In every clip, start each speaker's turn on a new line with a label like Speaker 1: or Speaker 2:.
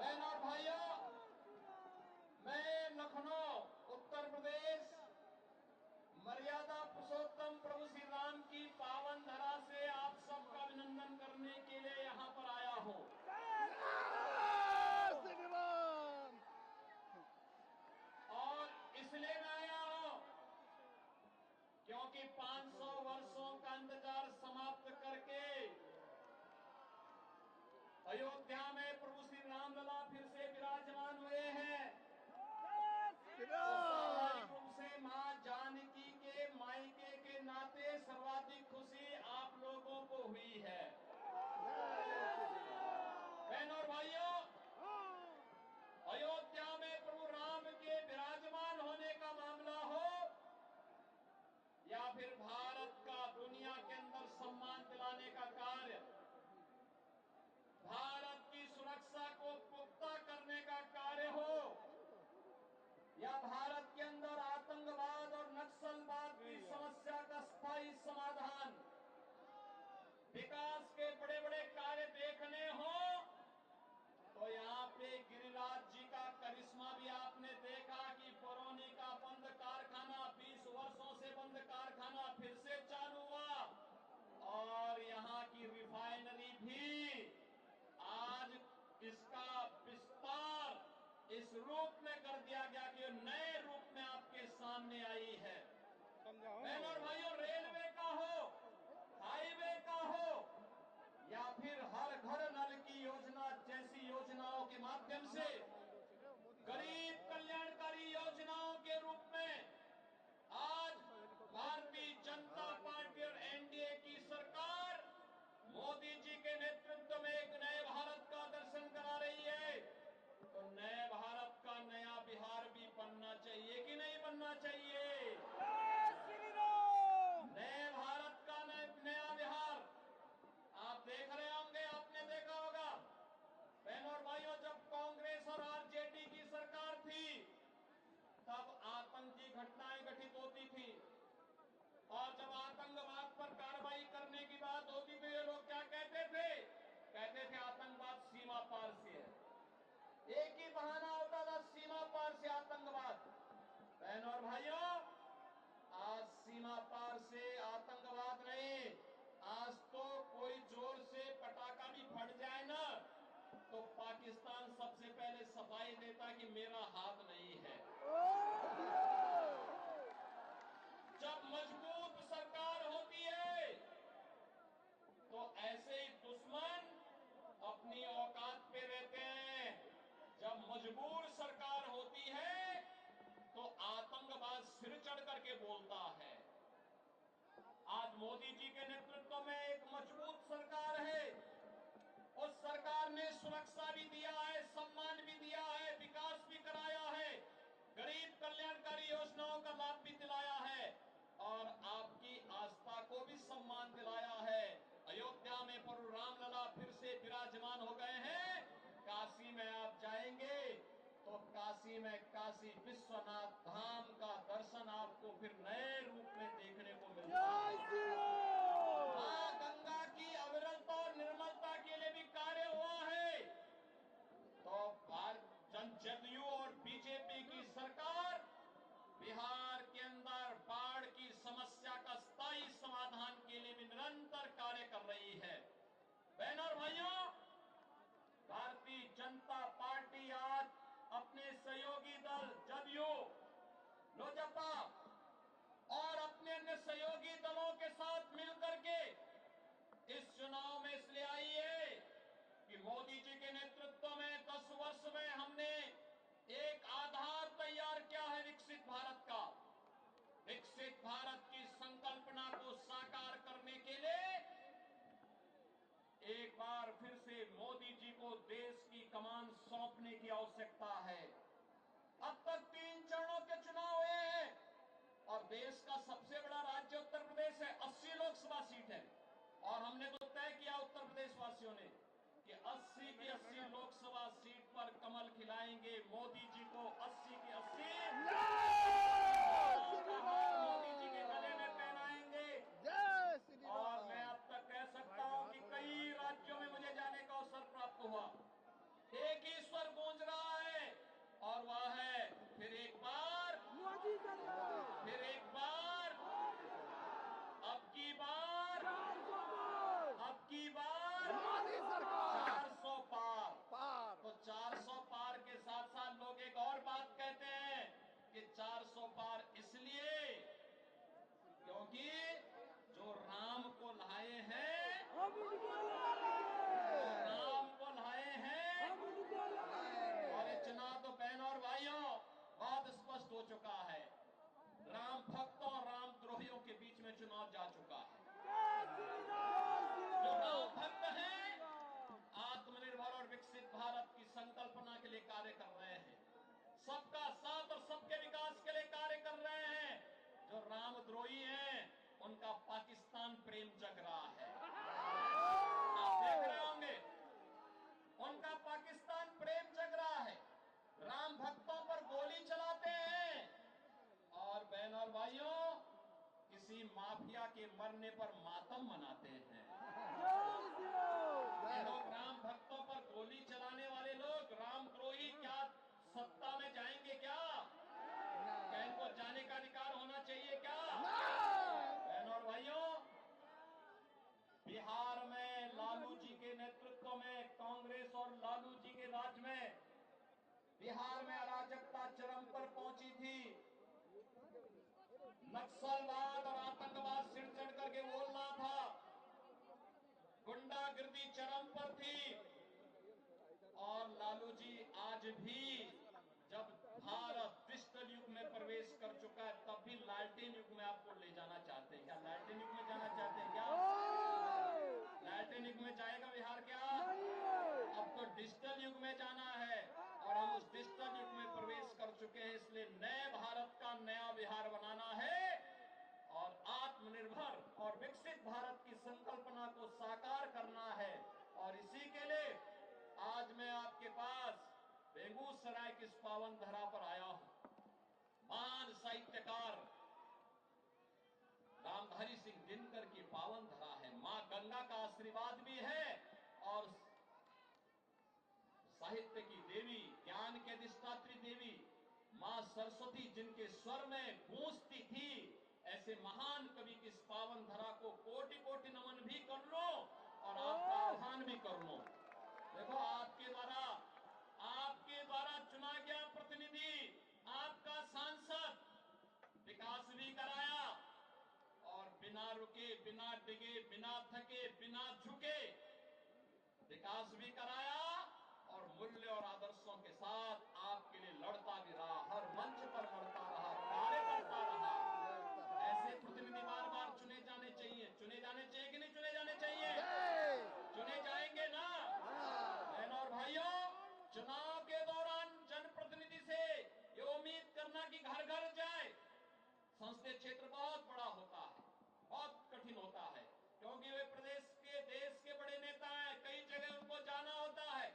Speaker 1: बहनों और भाइयों, मैं लखनऊ उत्तर प्रदेश मर्यादा पुरुषोत्तम प्रभु श्री राम की पावन धरा से आप सबका अभिनंदन करने के लिए यहाँ पर आया हूँ। और इसलिए मैं आया हूँ क्योंकि 500 वर्षों का इंतजार समाप्त करके अयोध्या में प्रभु श्री रामलला फिर से विराजमान हुए हैं। स्वाभाविक रूप से मां जानकी के मायके के नाते सर्वाधिक खुशी आप लोगों को हुई है। बहनों और भाइयों, अयोध्या में प्रभु राम के विराजमान होने का मामला हो या फिर भारत का दुनिया के अंदर सम्मान दिलाने का कार्य, भारत की सुरक्षा को पुख्ता करने का कार्य हो या भारत के अंदर आतंकवाद और नक्सलवाद की समस्या का स्थायी समाधान, विकास के बड़े बड़े कार्य देखने हो, तो यहाँ पे गिरिराज जी का करिश्मा भी आपने देखा कि बरौनी का बंद कारखाना 20 वर्षों से बंद कारखाना फिर से चालू हुआ और यहाँ की रिफाइनरी भी आज इसका विस्तार इस रूप में कर दिया गया कि नए रूप में आपके सामने आई है। बहनों और भाइयों, रेलवे का हो, हाईवे का हो या फिर हर घर नल की योजना जैसी योजनाओं के माध्यम से गरीब कल्याणकारी योजनाओं के रूप में आज भारतीय जनता पार्टी और एनडीए की सरकार मोदी जी के नेतृत्व में एक नए भारत का दर्शन करा रही है। तो नए भारत का नया बिहार भी बनना चाहिए कि नहीं बनना चाहिए? नए भारत का नया बिहार आप देख रहे होंगे, आपने देखा होगा। बहनों और भाइयों, जब कांग्रेस और आरजेडी की सरकार थी तब आतंकी घटनाएं घटित होती थी और जब आतंकवाद पर कार्रवाई करने की बात होती थी ये लोग क्या कहते थे आतंकवाद सीमा पार से है। एक ही बहाना होता था, सीमा पार से आतंकवाद। बहनों और भाइयों, आज सीमा पार से आतंकवाद नहीं, आज तो कोई जोर से पटाखा भी फट जाए ना तो पाकिस्तान सबसे पहले सफाई देता कि मेरा हाथ नहीं है। जब मजबूत सरकार होती है तो ऐसे ही दुश्मन अपनी औकात पे रहते हैं। जब मजबूर सरकार होती है तो आतंकवाद सिर चढ़ करके बोलता है। आज मोदी जी के नेतृत्व में एक मजबूत सरकार है। उस सरकार ने सुरक्षा भी दिया है, सम्मान भी दिया है, विकास भी कराया है, गरीब कल्याणकारी योजनाओं का लाभ भी दिलाया है और आपकी आस्था को भी सम्मान दिलाया है। अयोध्या में प्रभु रामलला फिर से विराजमान हो गए हैं। काशी में आप जाएंगे तो काशी में काशी विश्वनाथ धाम का दर्शन आपको फिर नए रूप में देखने को मिलता है। मां गंगा की अविरलता और निर्मलता के लिए भी कार्य हुआ है। तो जदयू और बीजेपी की सरकार बिहार के अंदर बाढ़ की समस्या का स्थायी समाधान के लिए भी निरंतर कार्य कर रही है। बहनों और भाइयों, भारतीय जनता पार्टी आज अपने सहयोगी दल जदयू, लोजपा और अपने अन्य सहयोगी दलों के साथ मिलकर के इस चुनाव में इसलिए आई है कि मोदी जी के नेतृत्व में 10 वर्ष में हमने एक आधार तैयार किया है विकसित भारत का। विकसित भारत की संकल्पना को साकार करने के लिए एक बार फिर से मोदी जी को देश की कमान सौंपने की आवश्यकता है। अब तक 3 चरणों के चुनाव हुए हैं और देश का सबसे बड़ा राज्य उत्तर प्रदेश है, 80 लोकसभा सीट है और हमने तो तय किया उत्तर प्रदेश वासियों ने कि 80 की 80 लोकसभा सीट पर कमल खिलाएंगे। मोदी जी को 80 की 80 मोदी जी के गले में पहनाएंगे। और मैं अब तक कह सकता हूं कि कई राज्यों में मुझे जाने का अवसर प्राप्त हुआ। एक ही स्वर बिहार में अराजकता चरम पर पहुंची थी। नक्सलवाद और आतंकवाद सिर चढ़ करके बोल रहा था। गुंडागिर्दी चरम पर थी। और लालू जी आज भी जब भारत डिजिटल युग में प्रवेश कर चुका है, तब भी लालटेन युग में आपको ले जाना चाहते हैं क्या? लालटेन युग में जाना चाहते हैं क्या? लालटेन युग में जाएगा बिहार क्या? अब तो डिजिटल युग में जाना है और हम उस डिजिटल युग में प्रवेश कर चुके हैं। इसलिए नए भारत का नया बिहार बनाना है और आत्मनिर्भर और विकसित भारत की संकल्पना को साकार करना है। और इसी के लिए आज मैं आपके पास बेगूसराय की इस पावन धरा पर आया हूं। महान साहित्यकार रामधारी सिंह दिनकर की पावन धरा है। मां गंगा का आशीर्वाद भी है और साहित्य की देवी, ज्ञान के अधिष्ठात्री देवी मां सरस्वती जिनके स्वर में गूंजती थी, ऐसे महान कवि की इस पावन धरा को कोटि कोटि नमन भी कर लो और आपका आह्वान भी कर लो। देखो, आपके द्वारा चुना गया प्रतिनिधि, आपका सांसद विकास भी कराया और बिना रुके, बिना डिगे, बिना थके, बिना झुके विकास भी कराया और मूल्य और आदर्शों के साथ आपके लिए लड़ता भी रहा, हर मंच पर लड़ता रहा, कार्य करता रहा। ऐसे प्रतिनिधि बार बार चुने जाने चाहिए। चुने जाने चाहिए कि नहीं चुने जाने चाहिए? चुने जाएंगे ना बहनों और भाइयों? चुनाव के दौरान जनप्रतिनिधि से ये उम्मीद करना कि घर घर जाए, संसदीय क्षेत्र बहुत बड़ा होता है, बहुत कठिन होता है, क्योंकि वे प्रदेश के, देश के बड़े नेता हैं, कई जगह उनको जाना होता है।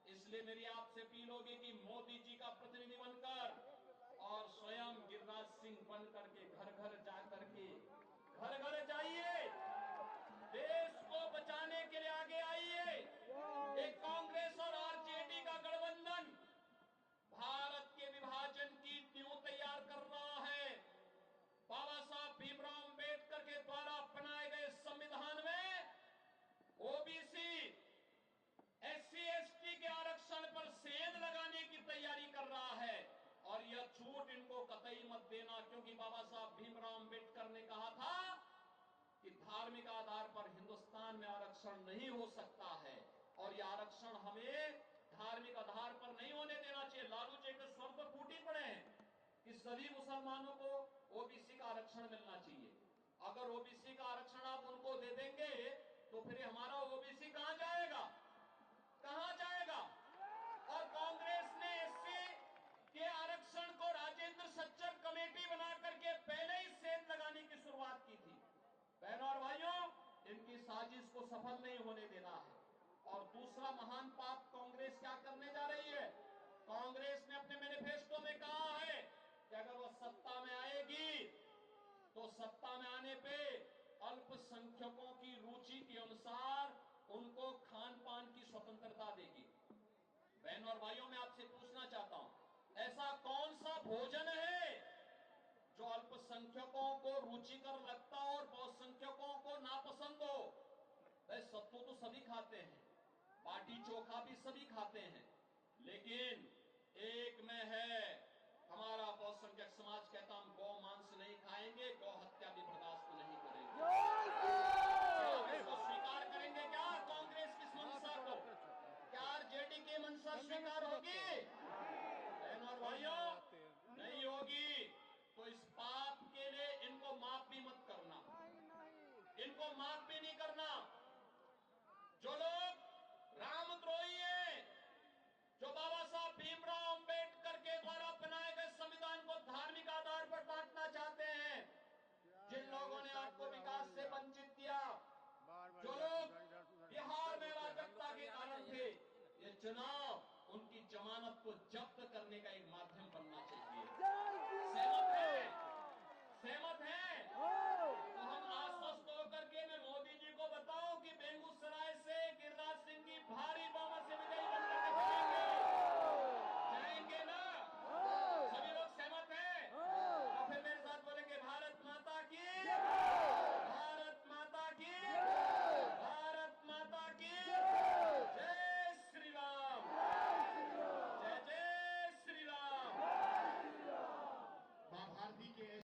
Speaker 1: इसलिए मेरी आपसे अपील होगी कि मोदी जी का प्रतिनिधि बनकर और स्वयं गिरिराज सिंह बन करके घर घर जाकर के, घर घर जाइए, देश को बचाने के लिए आगे आइए। एक कांग्रेस और आरजेडी का गठबंधन भारत के विभाजन की नींव तैयार कर रहा है। बाबा साहब भीमराव अंबेडकर के द्वारा बनाए गए संविधान में ओबीसी, एससी, एसटी के आरक्षण पर सेंध लगाने की तैयारी कर रहा है और यह छूट इनको कतई मत देना, क्योंकि बाबा साहब भीमराव अंबेडकर ने कहा था कि धार्मिक आधार पर हिंदुस्तान में आरक्षण नहीं हो सकता है और यह आरक्षण हमें धार्मिक आधार पर नहीं होने देना चाहिए। लालू जी के स्वर पर फूटी पड़े हैं कि सभी मुसलमानों को ओबीसी का आरक्षण मिलना चाहिए। अगर ओबीसी का आरक्षण आप उनको दे देंगे तो फिर हमारा ओबीसी कहां जाएगा? कहां जाएगा? और कांग्रेस ने एससी के आरक्षण को राजेंद्र सच्चर कमेटी बना करके पहले ही सेंध लगाने की शुरुआत की थी। बहनों और भाइयों, इनकी साजिश को सफल नहीं होने देना है। और दूसरा महान पाप कांग्रेस क्या करने जा रही है? कांग्रेस ने अपने मैनिफेस्टो में कहा है कि अगर वह सत्ता में आएगी तो सत्ता में आने पे अल्पसंख्यकों की रुचि के अनुसार उनको खान पान की स्वतंत्रता देगी। बहनों और भाइयों, मैं आपसे पूछना चाहता हूं, ऐसा कौन सा भोजन है जो अल्पसंख्यकों को रुचिकर लगता हो और बहुसंख्यकों को नापसंद हो? भाई, सत्तू तो सभी खाते हैं, बाटी चोखा भी सभी खाते हैं, लेकिन एक में है, हमारा बहुसंख्यक समाज कहता हम गौ मांस नहीं खाएंगे, गौ हत्या भी बर्दाश्त नहीं करेंगे। क्या इसको स्वीकार करेंगे क्या कांग्रेस की इस मंशा को? क्या आरजेडी की मंशा स्वीकार होगी? बहनों और भाइयों, नहीं होगी। तो इस पाप के लिए इनको माफ भी मत करना, इनको माफ भी नहीं करना। जो लोग रामद्रोही हैं, जो बाबा साहब भीमराव अंबेडकर के द्वारा बनाए गए संविधान को धार्मिक आधार पर बांटना चाहते हैं, जिन लोगों ने आपको विकास से वंचित किया, जो लोग बिहार में अराजकता के कारण थे, ये चुनाव